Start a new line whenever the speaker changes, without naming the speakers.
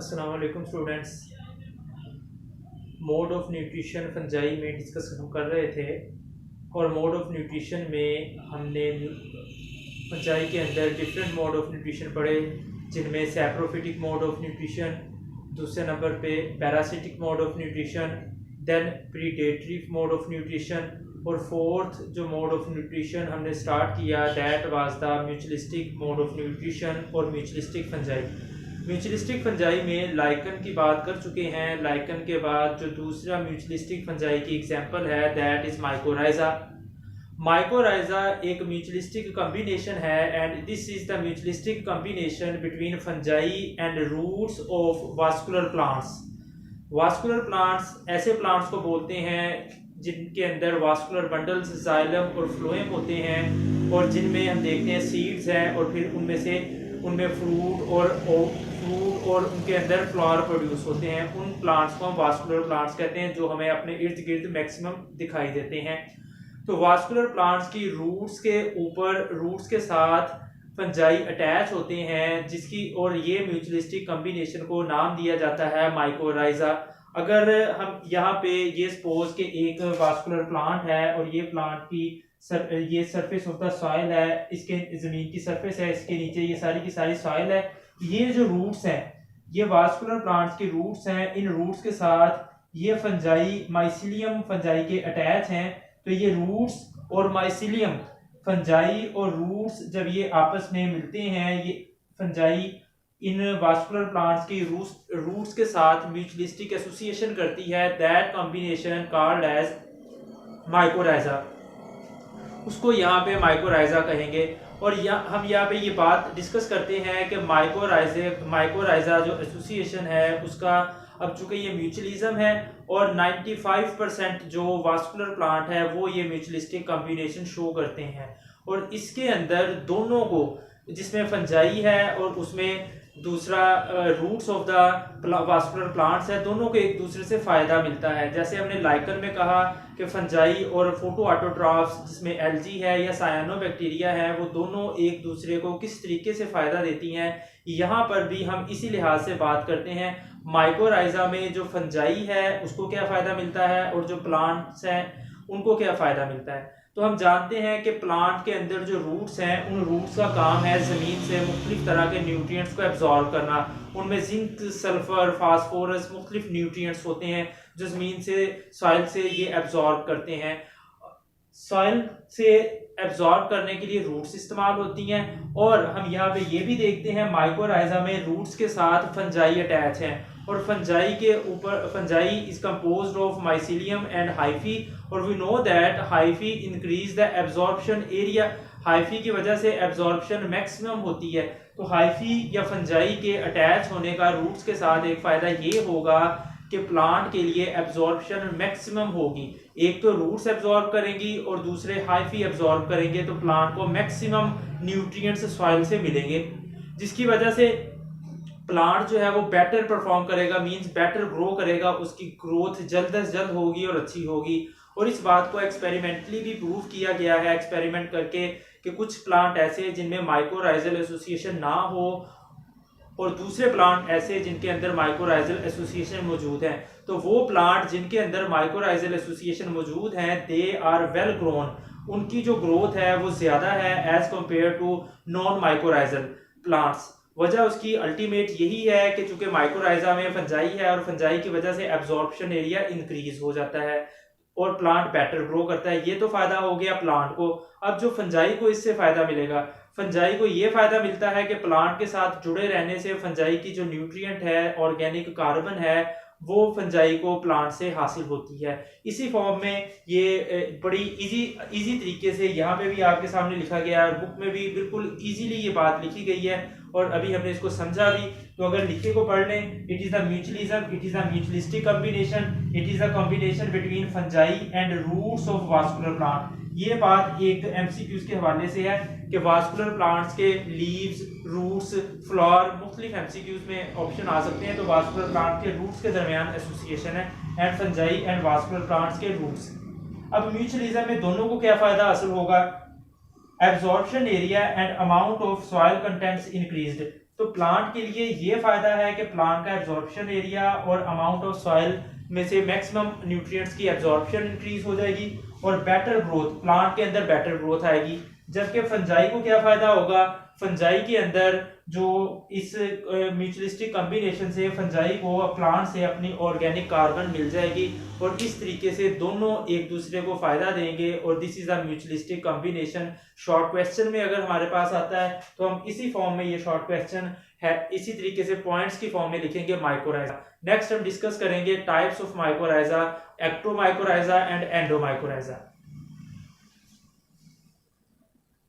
अस्सलाम वालेकुम students. Mode of nutrition fungi में डिस्कस हम कर रहे थे और मोड ऑफ न्यूट्रिशन में हमने फंजाई के अंदर डिफरेंट मोड ऑफ न्यूट्रिशन पढ़े, जिनमें सैप्रोफिटिक मोड ऑफ न्यूट्रिशन, दूसरे नंबर पे parasitic mode of nutrition, then predatory mode of nutrition, और फोर्थ जो मोड ऑफ न्यूट्रिशन हमने स्टार्ट किया that was the mutualistic mode of nutrition और म्यूचुअलिस्टिक फंजाई। म्यूचुअलिस्टिक फंजाई में लाइकन की बात कर चुके हैं। लाइकन के बाद जो दूसरा म्यूचुअलिस्टिक फंजाई की एग्जांपल है दैट इज माइकोराइजा। माइकोराइजा एक म्यूचुअलिस्टिक कॉम्बिनेशन है and this is the mutualistic combination between fungi and roots of vascular plants. Vascular plants ऐसे प्लांट्स को बोलते हैं जिनके अंदर वास्कुलर बंडल्स, जाइलम और फ्लोएम होते हैं और जिनमें हम देखते हैं सीड्स हैं और फिर उनमें फ्रूट और उनके अंदर फ्लावर प्रोड्यूस होते हैं। उन प्लांट्स को हम वास्कुलर प्लांट्स कहते हैं जो हमें अपने इर्द गिर्द मैक्सिमम दिखाई देते हैं। तो वास्कुलर प्लांट्स की रूट्स के साथ फंजाई अटैच होते हैं जिसकी और ये म्यूचुअलिस्टिक कॉम्बिनेशन को नाम दिया जाता है माइकोराइजा। अगर हम यहाँ पे ये सपोज के एक वास्कुलर प्लांट है और ये प्लांट की ये सरफेस ऑफ द सॉइल है, इसके जमीन की सरफेस है, इसके नीचे ये सारी की सारी सॉइल है। ये जो रूट्स हैं ये वास्कुलर प्लांट्स के रूट्स हैं। इन रूट्स के साथ ये फंजाई माइसिलियम फंजाई के अटैच हैं। तो ये रूट्स और माइसिलियम फंजाई और रूट्स जब ये आपस में मिलते हैं, ये फंजाई इन वास्कुलर प्लांट्स की रूट्स के साथ म्यूचुअलिस्टिक एसोसिएशन करती है। That combination called as mycorrhiza, उसको यहाँ पे माइकोराइजा कहेंगे। और हम यहाँ पे ये बात डिस्कस करते हैं कि माइकोराइजा जो एसोसिएशन है उसका अब चूंकि ये म्यूचुअलिज्म है और 95% जो वास्कुलर प्लांट है वो ये म्यूचुअलिस्टिक कॉम्बिनेशन शो करते हैं। और इसके अंदर दोनों को, जिसमें फंजाई है और उसमें दूसरा roots of the vascular plants है, दोनों को एक दूसरे से फायदा मिलता है। जैसे हमने लाइकन में कहा कि फंजाई और फोटो ऑटोट्रॉफ्स जिसमें एल्जी है या सायानोबैक्टीरिया है वो दोनों एक दूसरे को किस तरीके से फायदा देती हैं, यहाँ पर भी हम इसी लिहाज से बात करते हैं। माइकोराइजा में जो फंजाई है उसको क्या फायदा मिलता है और जो प्लांट्स हैं उनको क्या फायदा मिलता है। तो हम जानते हैं कि प्लांट के अंदर जो रूट्स हैं उन रूट्स का काम है ज़मीन से मुख्तलिफ तरह के न्यूट्रिएंट्स को एब्जॉर्ब करना। उनमें जिंक, सल्फर, फास्फोरस मुख्तलिफ न्यूट्रिएंट्स होते हैं जो ज़मीन से, सॉइल से ये एब्जॉर्ब करते हैं। सॉइल से एब्जॉर्ब करने के लिए रूट्स इस्तेमाल होती हैं। और हम यहाँ पे ये भी देखते हैं माइकोराइजा में रूट्स के साथ फंजाई अटैच हैं और fungi is composed of mycelium and hyphae. और we know that hyphae increase the absorption area. Hyphae की वजह से एब्जॉर्प्शन मैक्सिमम होती है। तो हाइफी या फंजाई के अटैच होने का रूट्स के साथ एक फायदा ये होगा कि प्लांट के लिए एब्जॉर्प्शन मैक्सिमम होगी। एक तो रूट्स एब्जॉर्ब करेंगी और दूसरे हाइफी एब्जॉर्ब करेंगे, तो प्लांट को मैक्सिमम न्यूट्रिएंट्स सॉइल से मिलेंगे, जिसकी वजह से प्लांट जो है वो बेटर परफॉर्म करेगा, मींस बेटर ग्रो करेगा, उसकी ग्रोथ जल्द से जल्द होगी और अच्छी होगी। और इस बात को एक्सपेरिमेंटली भी प्रूव किया गया है एक्सपेरिमेंट करके कि कुछ प्लांट ऐसे जिनमें माइकोराइजल एसोसिएशन ना हो और दूसरे प्लांट ऐसे जिनके अंदर माइकोराइजल एसोसिएशन मौजूद है। तो वो प्लांट जिनके अंदर माइकोराइजल एसोसिएशन मौजूद हैं दे आर वेल ग्रोन, उनकी जो ग्रोथ है वो ज्यादा है as compare to non mycorrhizal plants. वजह उसकी अल्टीमेट यही है कि चूंकि माइकोराइजा में फंजाई है और फंजाई की वजह से एब्जॉर्प्शन एरिया इंक्रीज हो जाता है और प्लांट बेटर ग्रो करता है। ये तो फायदा हो गया प्लांट को। अब जो फंजाई को इससे फायदा मिलेगा, फंजाई को ये फायदा मिलता है कि प्लांट के साथ जुड़े रहने से फंजाई की जो न्यूट्रिएंट है, ऑर्गेनिक कार्बन है, वो फंजाई को प्लांट से हासिल होती है। इसी फॉर्म में ये बड़ी इजी तरीके से यहाँ पे भी आपके सामने लिखा गया है, बुक में भी बिल्कुल इजीली ये बात लिखी गई है और अभी हमने इसको समझा भी। तो अगर लिखे को पढ़ लें, it is the mutualism, it is the mutualistic combination, it is the combination between fungi and roots of vascular plant. ये बात एक एमसीक्यूज के हवाले से है कि वास्कुलर प्लांट्स के लीव्स, रूट्स, फ्लावर मुख्तलिफ एमसीक्यूज में ऑप्शन आ सकते हैं। तो वास्कुलर प्लांट के रूट्स के दरमियान एसोसिएशन है and fungi and vascular plants के रूट्स। अब म्यूचुअलिज्म में दोनों को क्या फायदा हासिल होगा? Absorption area and amount of soil contents increased. तो प्लांट के लिए ये फायदा है कि प्लांट का एब्जॉर्प्शन एरिया और अमाउंट ऑफ सॉइल में से मैक्सिमम न्यूट्रिएंट्स की एब्जॉर्प्शन इंक्रीज हो जाएगी और बेटर ग्रोथ, प्लांट के अंदर बेटर ग्रोथ आएगी। जबकि फंजाई को क्या फायदा होगा, फंजाई के अंदर जो इस म्यूचुअलिस्टिक कॉम्बिनेशन से फंजाई को प्लांट से अपनी ऑर्गेनिक कार्बन मिल जाएगी और इस तरीके से दोनों एक दूसरे को फायदा देंगे और this is a mutualistic combination. Short question में अगर हमारे पास आता है तो हम इसी फॉर्म में, ये शॉर्ट क्वेश्चन है, इसी तरीके से पॉइंट्स की फॉर्म में लिखेंगे माइकोराइजा। नेक्स्ट हम डिस्कस करेंगे types of mycorrhiza, ectomycorrhiza and एंडोमाइकोराइजा।